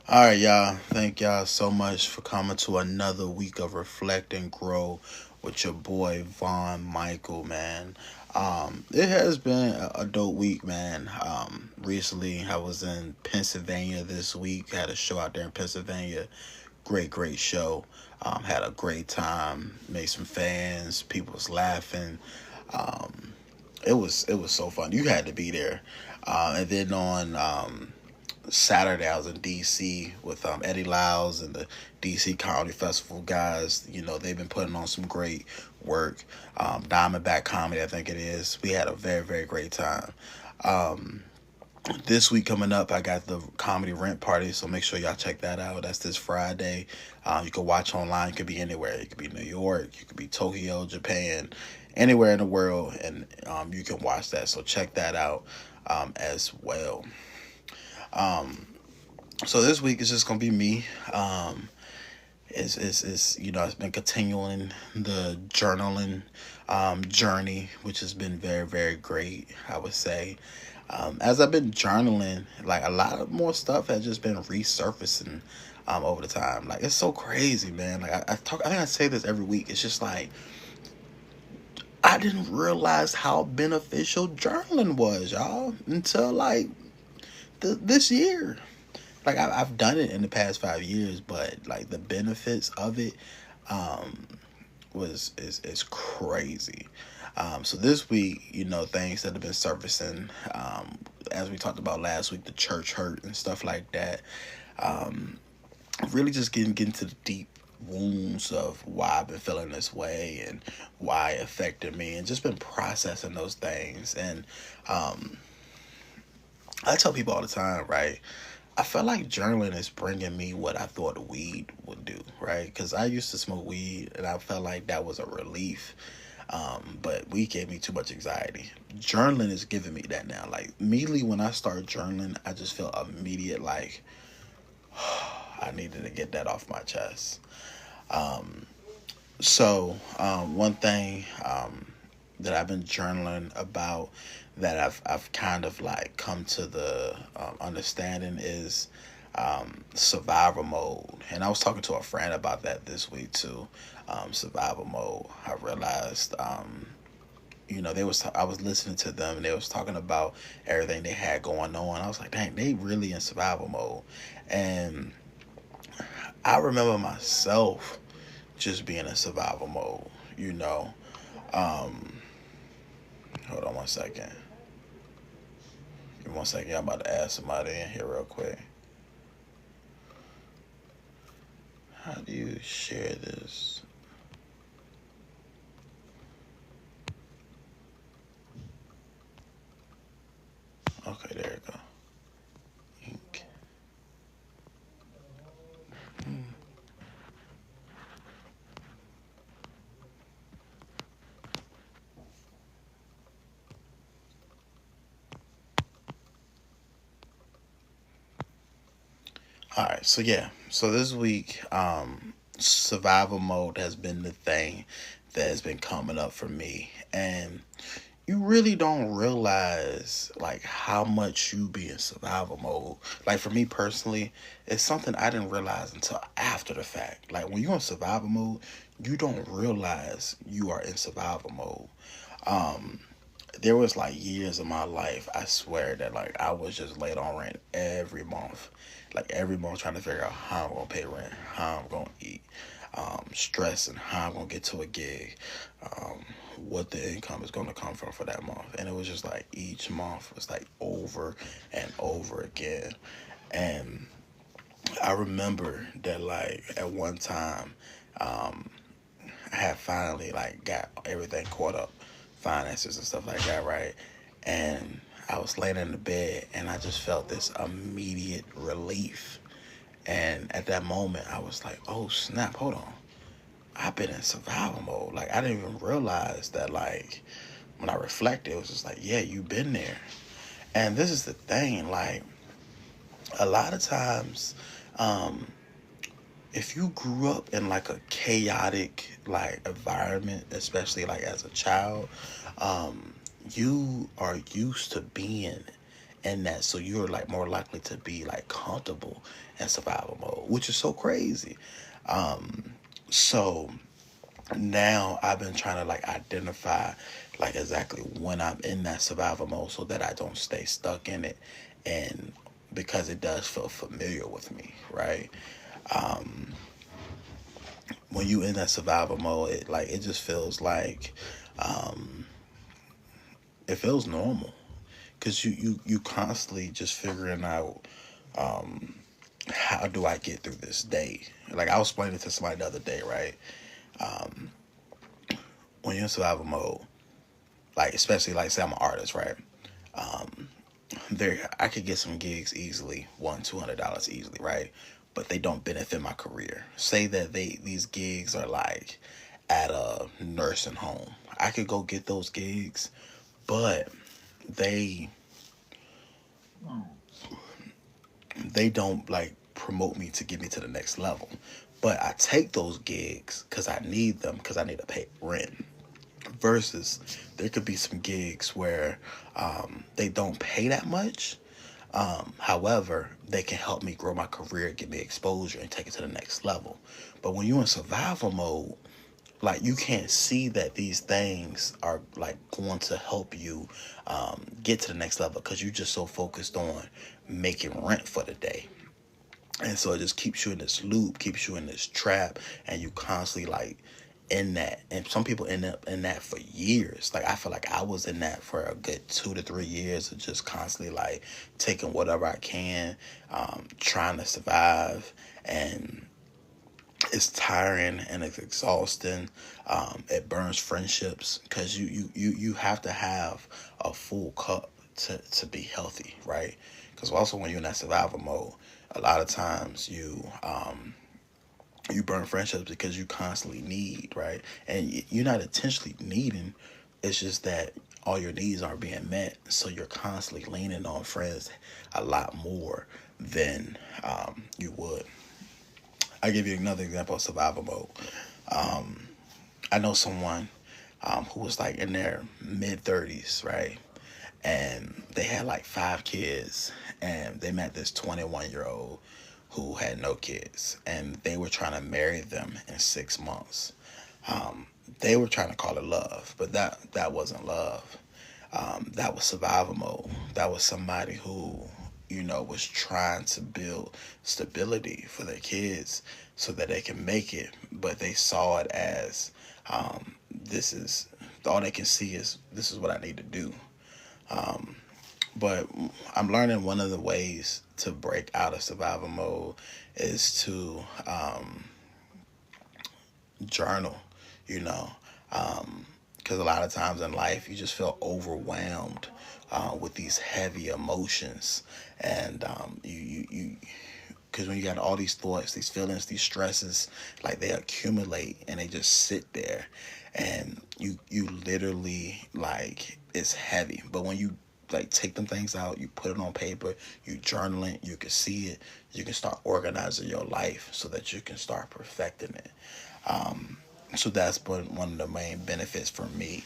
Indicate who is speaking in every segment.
Speaker 1: All right, y'all. Thank y'all so much for coming to another week of Reflect and Grow with your boy Vaughn Michael, man. It has been a dope week, man. Recently I was in Pennsylvania this week. Had a show out there in Pennsylvania. Great show. Had a great time. Made some fans. People was laughing. Um, it was so fun. You had to be there. And then on Saturday, I was in DC with Eddie Lyles and the DC Comedy Festival guys. You know, they've been putting on some great work. Diamondback Comedy, I think it is. We had a very great time. Um, this week coming up, I got the comedy rent party, so make sure y'all check that out. That's this Friday. You can watch online. You could be anywhere. You could be New York. You could be Tokyo, Japan, anywhere in the world, and you can watch that. So check that out as well. Um, so this week is just gonna be me. Is It's been continuing the journaling journey, which has been very great. I would say, as I've been journaling, like a lot of more stuff has just been resurfacing over the time. Like it's so crazy, man. Like I talk, I think I say this every week. It's just like I didn't realize how beneficial journaling was, y'all, until like this year. Like I've done it in the past 5 years, but like the benefits of it um, was is crazy. So this week, things that have been surfacing, as we talked about last week, the church hurt and stuff like that. Um, Really just getting to the deep wounds of why I've been feeling this way and why it affected me, and just been processing those things. And um, I tell people all the time, right? I feel like journaling is bringing me what I thought weed would do, right? Because I used to smoke weed and I felt like that was a relief. But weed gave me too much anxiety. Journaling is giving me that now. Like, immediately when I start journaling, I just feel immediate, like, I needed to get that off my chest. Um, One thing that I've been journaling about that I've kind of like come to the understanding is survival mode. And I was talking to a friend about that this week too. Survival mode. I realized, I was listening to them and they was talking about everything they had going on. I was like, dang, they really in survival mode. And I remember myself just being in survival mode. You know, um, hold on one second. Give me one second. I'm about to ask somebody in here real quick. How do you share this? Okay, there you go. Ink. Hmm. All right, so yeah, so this week, survival mode has been the thing that has been coming up for me, and you really don't realize like how much you be in survival mode. Like for me personally, it's something I didn't realize until after the fact. Like when you're in survival mode, you don't realize you are in survival mode. Um, there was like years of my life, I swear that like I was just late on rent every month. Like every month trying to figure out how I'm gonna pay rent, how I'm gonna eat, stressing how I'm gonna get to a gig, um, what the income is gonna come from for that month. And it was just like each month was like over and over again. And I remember that like at one time, um, I had finally like got everything caught up, finances and stuff like that, right? And I was laying in the bed and I just felt this immediate relief. And at that moment, I was like, oh snap, hold on. I've been in survival mode. Like, I didn't even realize that, like, when I reflected, it was just like, yeah, you've been there. And this is the thing, like, a lot of times, um, if you grew up in like a chaotic like environment, especially like as a child, you are used to being in that, so you're like more likely to be like comfortable in survival mode, which is so crazy. So now I've been trying to like identify like exactly when I'm in that survival mode so that I don't stay stuck in it, and because it does feel familiar with me, right? When you in that survival mode, it just feels like it feels normal because you constantly just figuring out how do I get through this day. Like I was explaining to somebody the other day, right? When you're in survival mode, like especially like say I'm an artist, right? There I could get some gigs easily, $100-$200 easily, right? But they don't benefit my career. Say that these gigs are like at a nursing home. I could go get those gigs, but they they don't like promote me to get me to the next level. But I take those gigs because I need them because I need to pay rent. Versus there could be some gigs where they don't pay that much. However, they can help me grow my career, get me exposure, and take it to the next level. But when you're in survival mode, like you can't see that these things are like going to help you get to the next level because you're just so focused on making rent for the day. And so it just keeps you in this loop, keeps you in this trap, and you constantly like in that. And some people end up in that for years. Like I feel like I was in that for a good 2 to 3 years of just constantly like taking whatever I can, trying to survive. And it's tiring and it's exhausting. It burns friendships because you have to have a full cup to be healthy, right? Because also when you're in that survival mode, a lot of times you burn friendships because you constantly need, right? And you're not intentionally needing. It's just that all your needs aren't being met, so you're constantly leaning on friends a lot more than you would. I give you another example of survival mode. I know someone who was like in their mid 30s, right? And they had like 5 kids, and they met this 21-year old who had no kids, and they were trying to marry them in 6 months. They were trying to call it love, but that wasn't love. That was survival mode. That was somebody who, was trying to build stability for their kids so that they can make it, but they saw it as this is all they can see is this is what I need to do. But I'm learning one of the ways to break out of survival mode is to journal, you know, because a lot of times in life you just feel overwhelmed with these heavy emotions, and because when you got all these thoughts, these feelings, these stresses, like they accumulate and they just sit there, and you literally like it's heavy. But when you like take them things out, you put it on paper, you journal it, you can see it, you can start organizing your life so that you can start perfecting it. So that's been one of the main benefits for me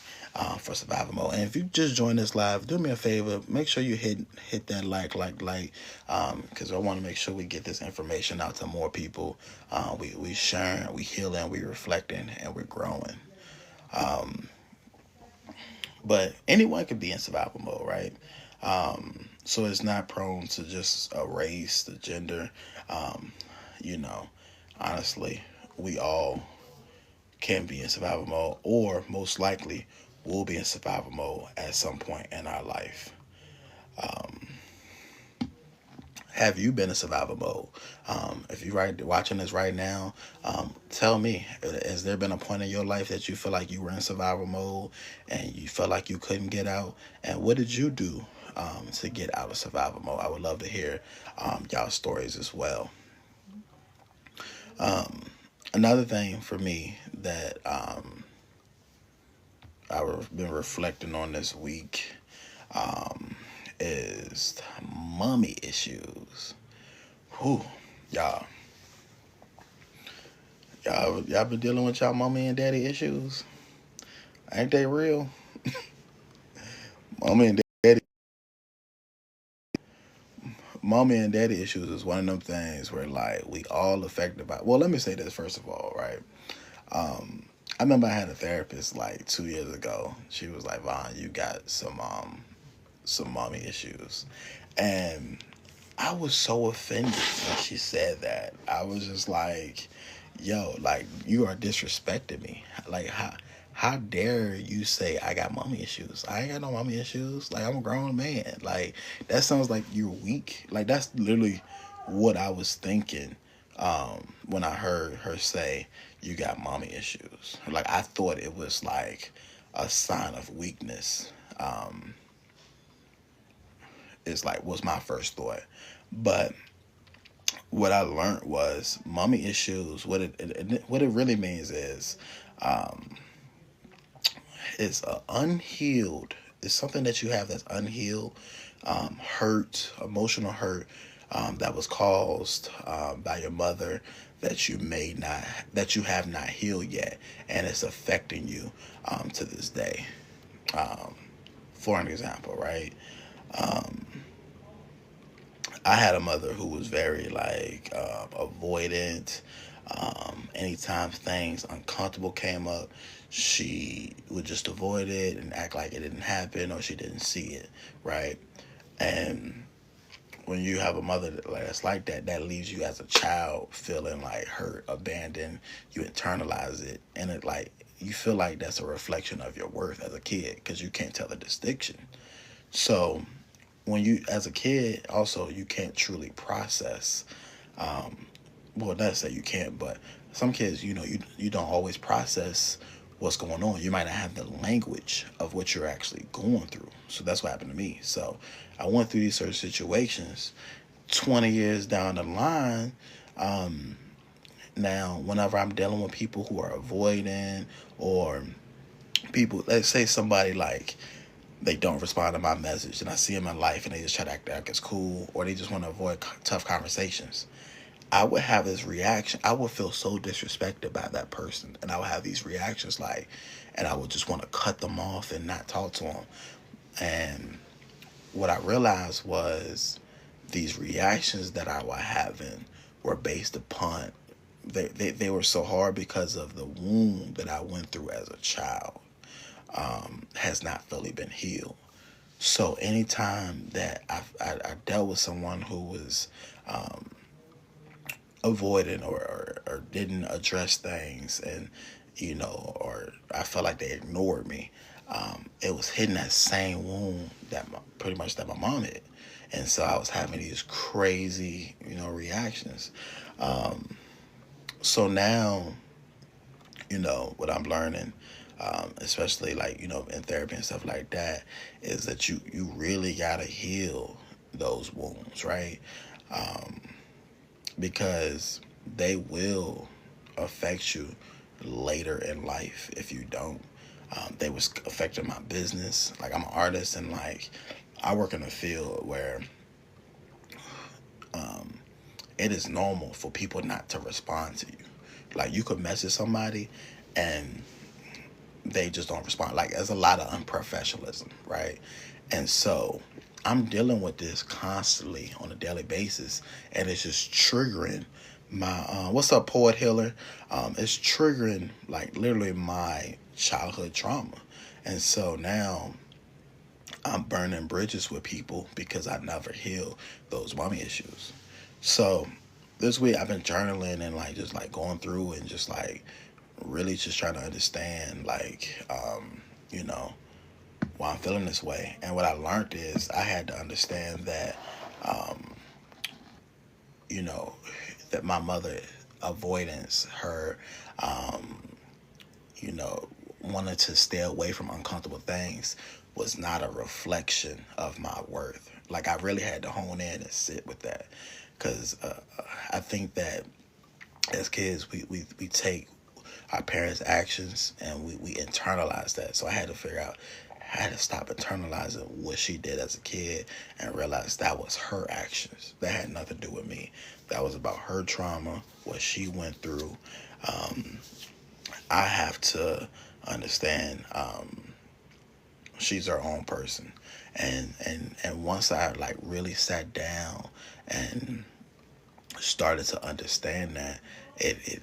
Speaker 1: for survival mode. And if you just joined this live, do me a favor, make sure you hit that like, because I want to make sure we get this information out to more people. We sharing, we healing, we reflecting, and we're growing. But anyone can be in survival mode, right? So it's not prone to just a race, the gender. Um, you know, honestly, we all can be in survival mode, or most likely will be in survival mode at some point in our life. Have you been in survival mode? If you're watching this right now, tell me, has there been a point in your life that you feel like you were in survival mode and you felt like you couldn't get out? And what did you do to get out of survival mode? I would love to hear y'all stories as well. Another thing for me that I've been reflecting on this week is mommy issues. Whew, y'all, y'all been dealing with y'all mommy and daddy issues? Ain't they real? Mommy and daddy mommy and daddy issues is one of them things where like we all affected by. Well, let me say this first of all, right? I remember I had a therapist like 2 years ago. She was like, "Vaughn, you got some mommy issues," and I was so offended when she said that. I was just like, "Yo, like you are disrespecting me. Like how dare you say I got mommy issues? I ain't got no mommy issues. Like I'm a grown man. Like that sounds like you're weak. Like that's literally what I was thinking when I heard her say you got mommy issues. Like I thought it was like a sign of weakness. Is like was my first thought, but what I learned was mommy issues. What it really means is it's a unhealed. It's something that you have that's unhealed, hurt, emotional hurt that was caused by your mother that you have not healed yet, and it's affecting you to this day. For an example, right? I had a mother who was very like avoidant. Anytime things uncomfortable came up, she would just avoid it and act like it didn't happen or she didn't see it, right? And when you have a mother that's like that, that leaves you as a child feeling like hurt, abandoned. You internalize it, and it like you feel like that's a reflection of your worth as a kid because you can't tell the distinction. So when you as a kid also you can't truly process well not say you can't, but some kids you don't always process what's going on. You might not have the language of what you're actually going through. So that's what happened to me. So I went through these certain situations. 20 years down the line, now whenever I'm dealing with people who are avoiding, or people, let's say somebody like they don't respond to my message and I see them in life and they just try to act like it's cool, or they just want to avoid tough conversations, I would have this reaction. I would feel so disrespected by that person, and I would have these reactions like, and I would just want to cut them off and not talk to them. And what I realized was these reactions that I was having were based upon they were so hard because of the wound that I went through as a child has not fully been healed. So anytime that I dealt with someone who was avoiding or didn't address things, and or I felt like they ignored me, it was hitting that same wound pretty much that my mom hit. And so I was having these crazy reactions. So now what I'm learning, especially like in therapy and stuff like that, is that you really gotta heal those wounds, right? Because they will affect you later in life if you don't. They was affecting my business. Like I'm an artist, and like I work in a field where it is normal for people not to respond to you. Like you could message somebody and they just don't respond. Like there's a lot of unprofessionalism, right? And so I'm dealing with this constantly on a daily basis, and it's just triggering my what's up, poet healer? It's triggering like literally my childhood trauma, and so now I'm burning bridges with people because I never healed those mommy issues. So this week I've been journaling and like just like going through and just like really just trying to understand like you know why I'm feeling this way. And what I learned is I had to understand that you know that my mother avoidance, her you know wanting to stay away from uncomfortable things was not a reflection of my worth. Like I really had to hone in and sit with that, because I think that as kids we take our parents' actions and we internalize that. So I had to figure out, I had to stop internalizing what she did as a kid and realize that was her actions. That had nothing to do with me. That was about her trauma, what she went through. I have to understand she's her own person. And once I like really sat down and started to understand that, it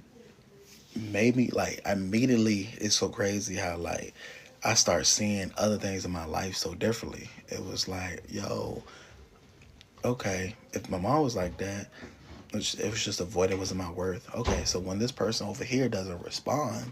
Speaker 1: made me like immediately. It's so crazy how like I start seeing other things in my life so differently. It was like, yo, okay, if my mom was like that, it was just a void that wasn't my worth. Okay, so when this person over here doesn't respond,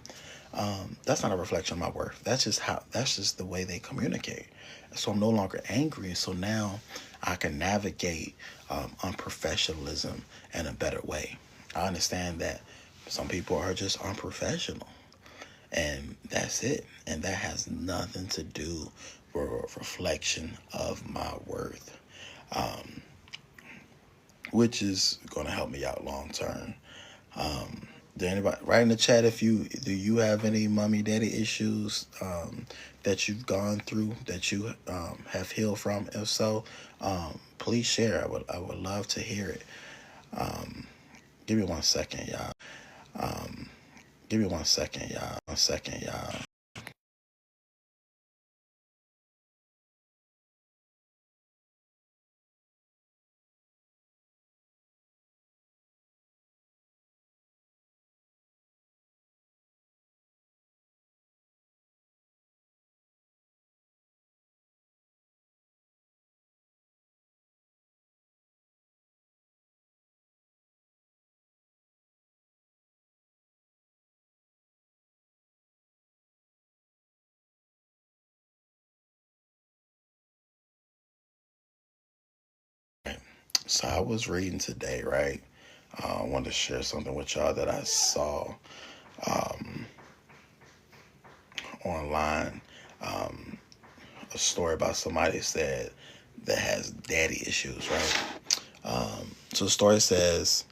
Speaker 1: that's not a reflection of my worth. That's just the way they communicate. So I'm no longer angry. So now I can navigate unprofessionalism in a better way. I understand that some people are just unprofessional, and that's it. And that has nothing to do with a reflection of my worth, which is going to help me out long term. Do anybody write in the chat if you have any mommy daddy issues that you've gone through that you have healed from? If so, please share. I would love to hear it. Give me 1 second, y'all. Give me 1 second, y'all. 1 second, y'all. So I was reading today, right? I wanted to share something with y'all that I saw online. Um, a story about somebody said that has daddy issues, right? So the story says,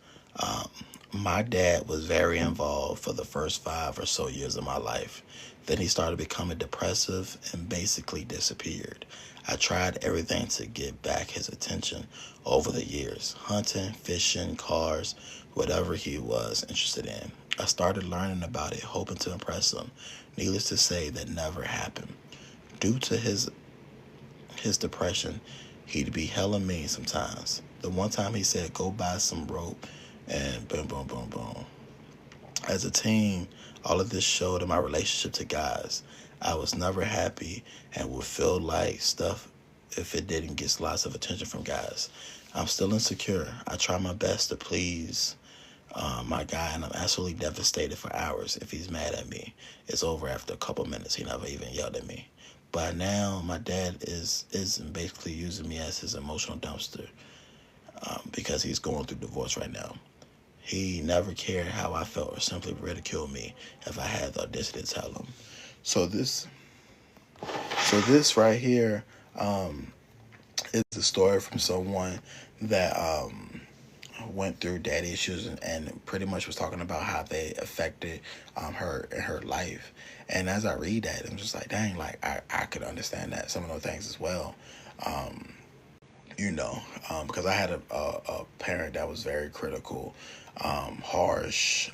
Speaker 1: my dad was very involved for the first 5 or so years of my life. Then he started becoming depressive and basically disappeared. I tried everything to get back his attention over the years: hunting, fishing, cars, whatever he was interested in. I started learning about it, hoping to impress him. Needless to say, that never happened. Due to his depression, he'd be hella mean sometimes. The one time he said, "Go buy some rope," and boom, boom, boom, boom. As a teen, all of this showed in my relationship to guys. I was never happy and would feel like stuff if it didn't get lots of attention from guys. I'm still insecure. I try my best to please my guy, and I'm absolutely devastated for hours if he's mad at me. It's over after a couple minutes. He never even yelled at me. But now my dad is basically using me as his emotional dumpster because he's going through divorce right now. He never cared how I felt or simply ridiculed me if I had the audacity to tell him. So this right here is a story from someone that went through daddy issues and pretty much was talking about how they affected her in her life. And as I read that, I'm just like, dang, like I could understand that some of those things as well. You know, because I had a parent that was very critical, harsh,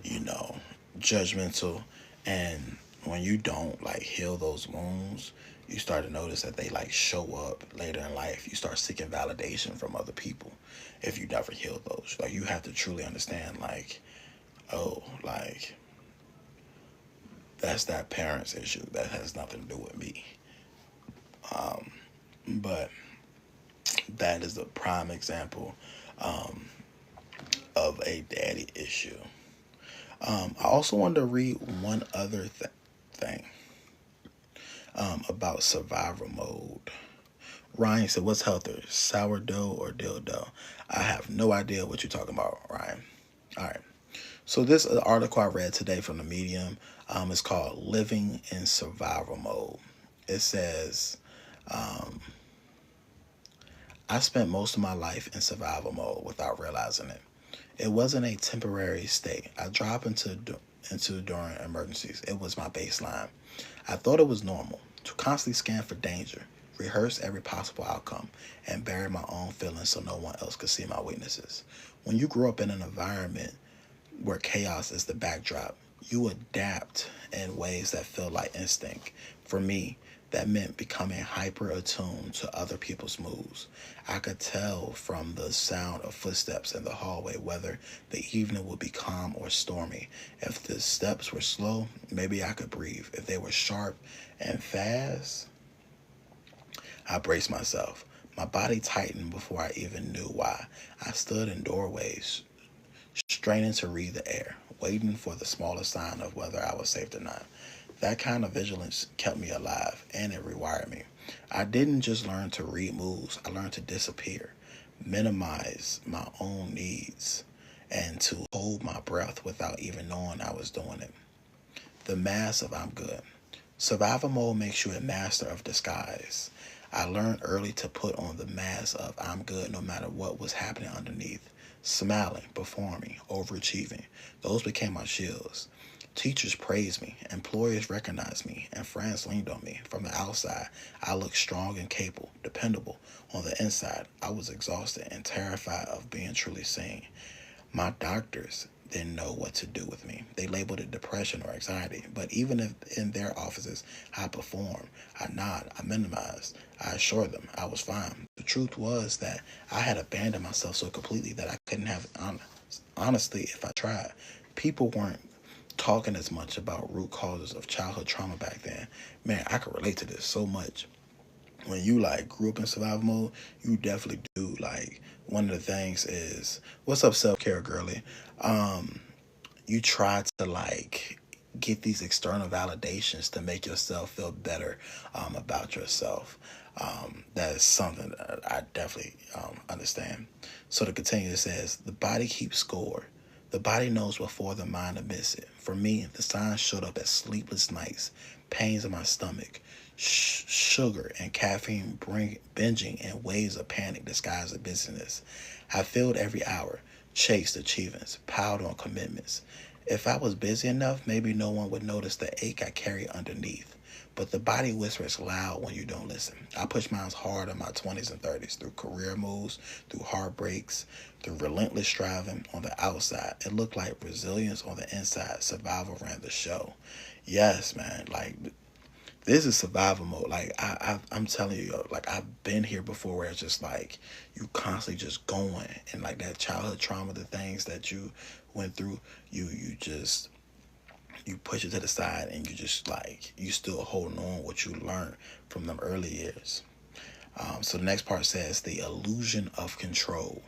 Speaker 1: you know, judgmental. And when you don't like heal those wounds, you start to notice that they like show up later in life. You start seeking validation from other people if you never heal those. Like you have to truly understand, like, oh, like that's that parent's issue. That has nothing to do with me. But that is the prime example of a daddy issue. I also wanted to read one other thing about survival mode. Ryan said, "What's healthier, sourdough or dildo?" I have no idea what you're talking about, Ryan. All right. So this article I read today from the Medium is called "Living in Survival Mode." It says, "I spent most of my life in survival mode without realizing it. It wasn't a temporary state I dropped into during emergencies. It was my baseline. I thought it was normal to constantly scan for danger, rehearse every possible outcome, and bury my own feelings so no one else could see my weaknesses. When you grow up in an environment where chaos is the backdrop, you adapt in ways that feel like instinct. For me, That meant becoming hyper attuned to other people's moods. I could tell from the sound of footsteps in the hallway whether the evening would be calm or stormy. If the steps were slow, maybe I could breathe. If they were sharp and fast, I braced myself. My body tightened before I even knew why. I stood in doorways, straining to read the air, waiting for the smallest sign of whether I was safe or not. That kind of vigilance kept me alive and it rewired me. I didn't just learn to read moves, I learned to disappear, minimize my own needs, and to hold my breath without even knowing I was doing it. The mask of I'm good. Survival mode makes you a master of disguise. I learned early to put on the mask of I'm good no matter what was happening underneath. Smiling, performing, overachieving. Those became my shields. Teachers praised me, employers recognized me, and friends leaned on me. From the outside, I looked strong and capable, dependable. On the inside, I was exhausted and terrified of being truly seen. My doctors didn't know what to do with me. They labeled it depression or anxiety. But even if in their offices I performed, I nod, I minimized, I assured them I was fine. The truth was that I had abandoned myself so completely that I couldn't have honestly if I tried. People weren't talking as much about root causes of childhood trauma back then. Man, I could relate to this so much. When you like grew up in survival mode, you definitely do like one of the things is what's up self care girly. Um, you try to like get these external validations to make yourself feel better about yourself. That is something that I definitely understand. So to continue, it says the body keeps score. The body knows before the mind admits it. For me, the signs showed up as sleepless nights, pains in my stomach, sugar and caffeine binging, and waves of panic disguised as busyness. I filled every hour, chased achievements, piled on commitments. If I was busy enough, maybe no one would notice the ache I carry underneath. But the body whispers loud when you don't listen. I pushed mine hard in my 20s and 30s through career moves, through heartbreaks, through relentless striving on the outside. It looked like resilience on the inside. Survival ran the show. Yes, man. Like this is survival mode. Like I'm telling you, like I've been here before, where it's just like you constantly just going, and like that childhood trauma, the things that you went through, you just you push it to the side, and you just like you still holding on what you learned from them early years. So the next part says the illusion of control.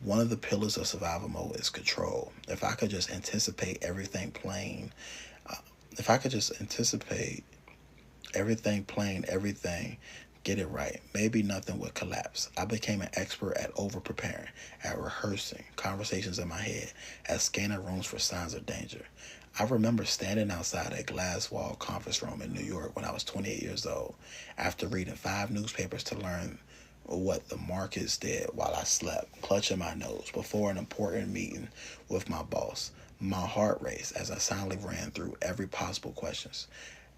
Speaker 1: One of the pillars of survival mode is control. Uh, if I could just anticipate everything playing, everything, get it right. Maybe nothing would collapse. I became an expert at over preparing, at rehearsing conversations in my head, at scanning rooms for signs of danger. I remember standing outside a glass wall conference room in New York when I was 28 years old, after reading 5 newspapers to learn what the markets did while I slept, clutching my nose before an important meeting with my boss. My heart raced as I silently ran through every possible question,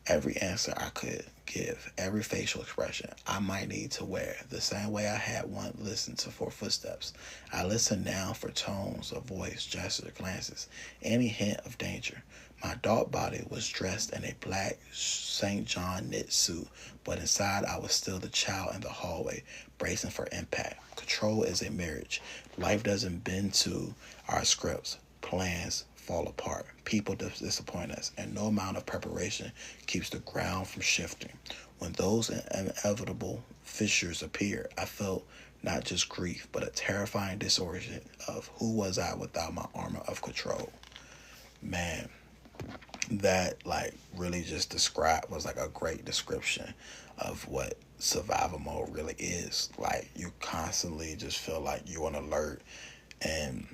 Speaker 1: every answer I could give, every facial expression I might need to wear, the same way I had once listened to for footsteps. I listen now for tones of voice, gestures, glances, any hint of danger. My dark body was dressed in a black St. John knit suit, but inside I was still the child in the hallway, bracing for impact. Control is a marriage. Life doesn't bend to our scripts. Plans fall apart. People disappoint us, and no amount of preparation keeps the ground from shifting. When those inevitable fissures appeared, I felt not just grief, but a terrifying disorder of who was I without my armor of control. Man, that like really just described was like a great description of what survival mode really is. Like you constantly just feel like you on alert, and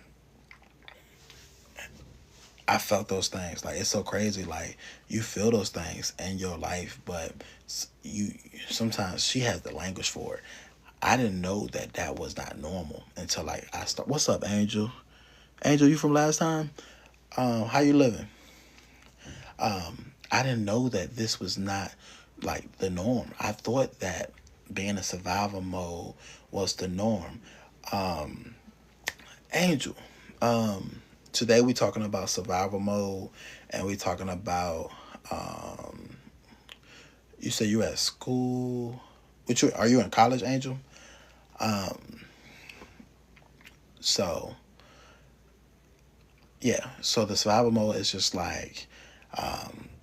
Speaker 1: I felt those things. Like it's so crazy. Like you feel those things in your life, but you sometimes she has the language for it. I didn't know that that was not normal until like I start. What's up, Angel? Angel, you from last time? How you living? I didn't know that this was not like the norm. I thought that being a survival mode was the norm. Angel, today we talking about survival mode, and we talking about You say you at school. Which are you in college, Angel? Um, so yeah, so the survival mode is just like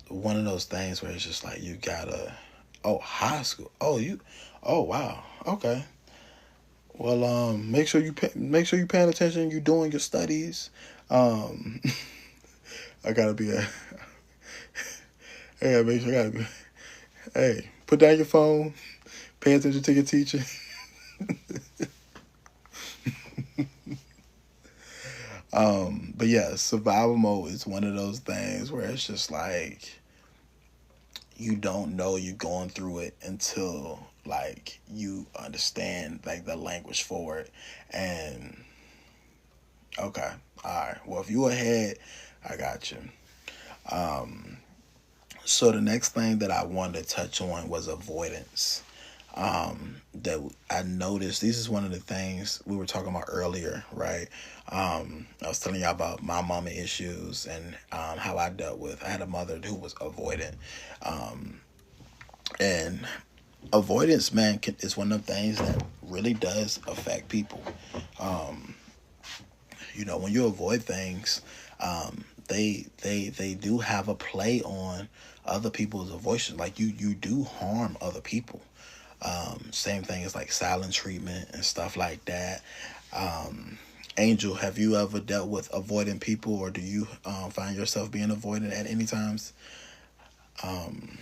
Speaker 1: one of those things where it's just like you gotta. Oh, high school. Oh, you. Oh, wow. Okay. Well, make sure you paying attention. You doing your studies. Um, I gotta be a. Hey, make sure I gotta be. Hey, put down your phone. Pay attention to your teacher. But yeah, survival mode is one of those things where it's just like you don't know you're going through it until like you understand like the language for it. And okay, all right. Well, if you ahead, I got you. Um, so the next thing that I wanted to touch on was avoidance. That I noticed. This is one of the things we were talking about earlier, right? I was telling y'all about my mama issues and how I dealt with. I had a mother who was avoidant, um, and avoidance, man, is one of the things that really does affect people. Um, when you avoid things, they do have a play on other people's avoidance. Like you do harm other people. Same thing as like silent treatment and stuff like that. Um, Angel, have you ever dealt with avoiding people, or do you find yourself being avoided at any times? Um,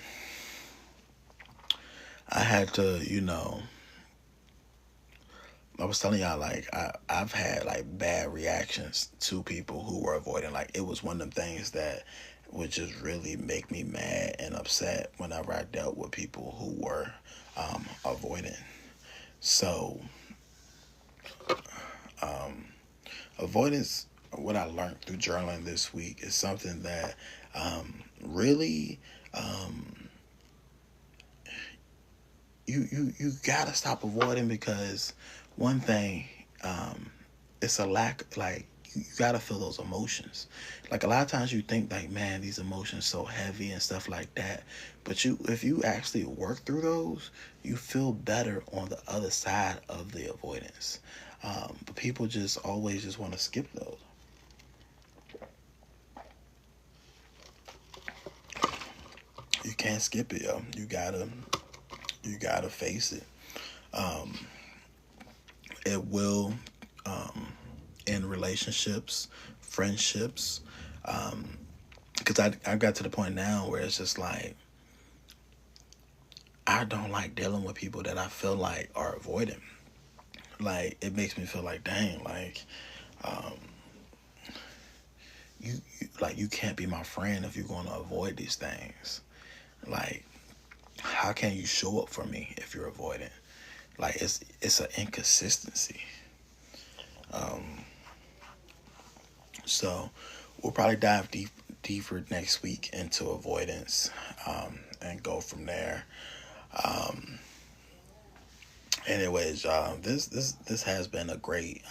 Speaker 1: I had to, I was telling y'all like I've had like bad reactions to people who were avoiding. Like it was one of them things that would just really make me mad and upset whenever I dealt with people who were avoiding. So um, avoidance, what I learned through journaling this week, is something that really um, you gotta stop avoiding because one thing um, it's a lack like you gotta feel those emotions. Like a lot of times you think like, man, these emotions so heavy and stuff like that, but you if you actually work through those, you feel better on the other side of the avoidance. But people just always just want to skip those. You can't skip it, yo. You gotta face it. Um, it will in relationships, friendships. Because I got to the point now where it's just like I don't like dealing with people that I feel like are avoiding. Like it makes me feel like, dang, like um, you can't be my friend if you're going to avoid these things. Like how can you show up for me if you're avoiding? Like it's an inconsistency. Um, so we'll probably dive deeper next week into avoidance and go from there. Um, Anyways, this has been a great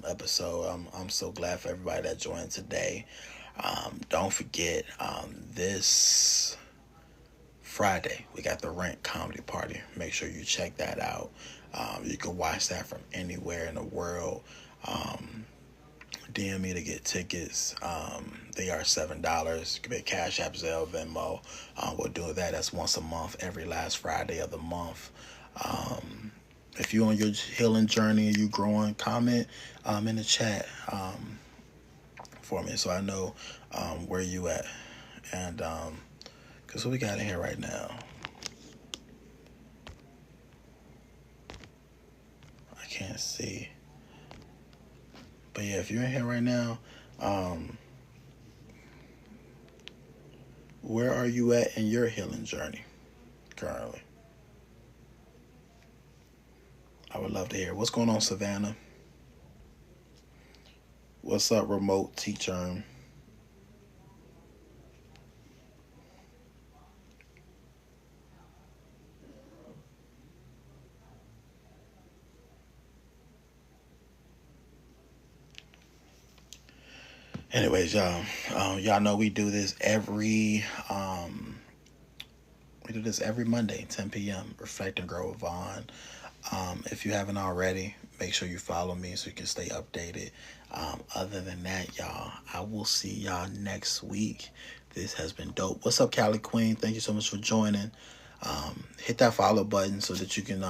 Speaker 1: episode. I'm so glad for everybody that joined today. Don't forget this Friday we got the Rent Comedy Party. Make sure you check that out. You can watch that from anywhere in the world. Um, DM me to get tickets. They are $7. Could be Cash App, Zelle, Venmo. We'll do that. That's once a month, every last Friday of the month. Um, if you're on your healing journey and you growing, comment in the chat for me so I know where you at. And because what we got in here right now, I can't see. But yeah, if you're in here right now, um, where are you at in your healing journey currently? I would love to hear. What's going on, Savannah? What's up, remote teacher? Anyways, y'all know we do this every do this every Monday, 10 p.m. Reflect and Grow with Vaughn. If you haven't already, make sure you follow me so you can stay updated. Other than that, y'all, I will see y'all next week. This has been dope. What's up, Cali Queen? Thank you so much for joining. Hit that follow button so that you can